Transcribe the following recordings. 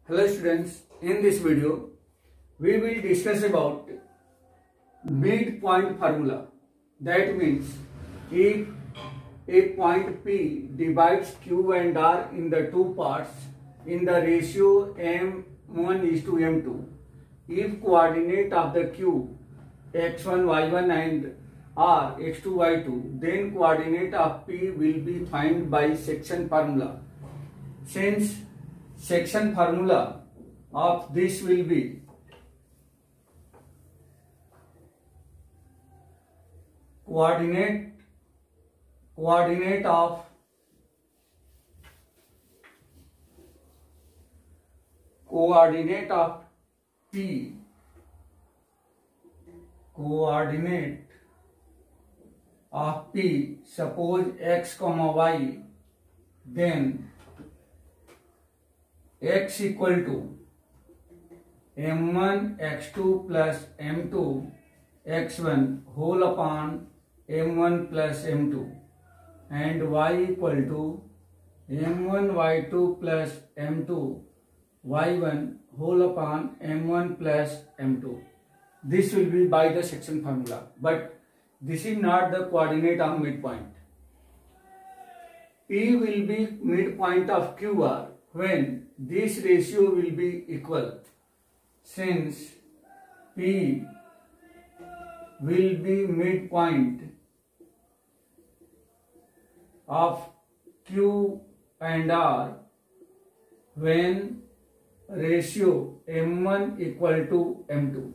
Hello students, in this video we will discuss about midpoint formula. That means if a point P divides Q and R in the two parts in the ratio M1 is to M2, if coordinate of the Q x1, y1 and R x2, y2, then coordinate of P will be found by section formula. Since section formula of this will be coordinate of P, coordinate of P, suppose x comma y, then x equal to m1 x2 plus m2 x1 whole upon m1 plus m2, and y equal to m1 y2 plus m2 y1 whole upon m1 plus m2. This will be by the section formula, but this is not the coordinate of midpoint. P will be midpoint of QR when this ratio will be equal. Since P will be midpoint of Q and R when ratio M1 equal to M2,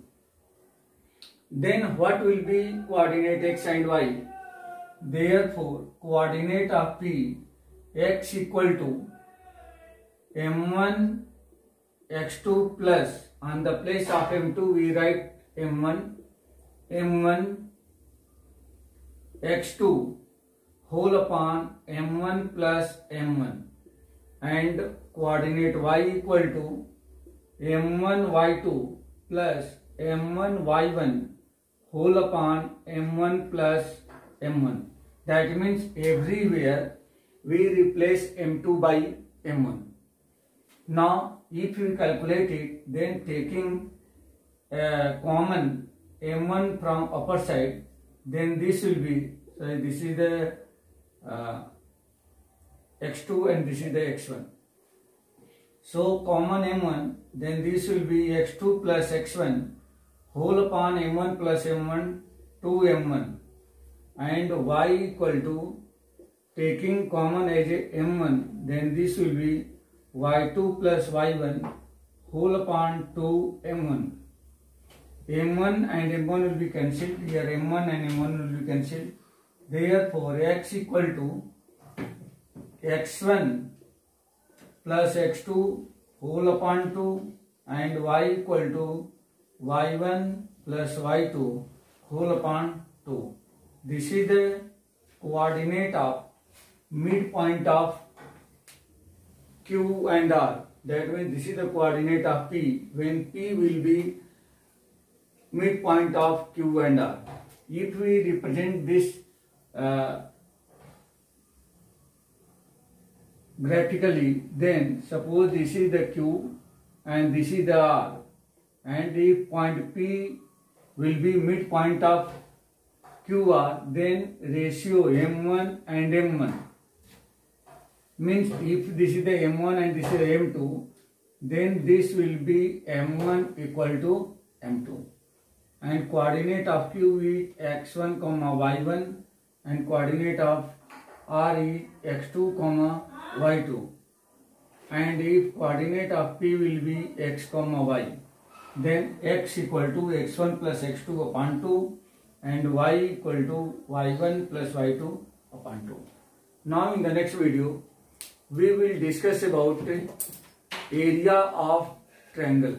then what will be coordinate x and y? Therefore, coordinate of P, x equal to m1 x2 plus, on the place of m2 we write m1 x2 whole upon m1 plus m1, and coordinate y equal to m1 y2 plus m1 y1 whole upon m1 plus m1. That means everywhere we replace m2 by m1. Now, if we calculate it, then taking common m1 from upper side, then this will be, so this is the x2 and this is the x1. So, common m1, then this will be x2 plus x1 whole upon m1 plus m1 2m1, and y equal to, taking common as a m1, then this will be y2 plus y1 whole upon 2m1. m1 and m1 will be cancelled. Here m1 and m1 will be cancelled. Therefore, x equal to x1 plus x2 whole upon 2, and y equal to y1 plus y2 whole upon 2. This is the coordinate of midpoint of Q and R. That means this is the coordinate of P when P will be midpoint of Q and R. If we represent this graphically, then suppose this is the Q and this is the R, and if point P will be midpoint of QR, then ratio M1 and M1 means if this is the M1 and this is the M2, then this will be M1 equal to M2, and coordinate of Q is x1 comma y1, and coordinate of R is x2 comma y2, and if coordinate of P will be x comma y, then x equal to x1 plus x2 upon 2, and y equal to y1 plus y2 upon 2. Now in the next video we will discuss about area of triangle.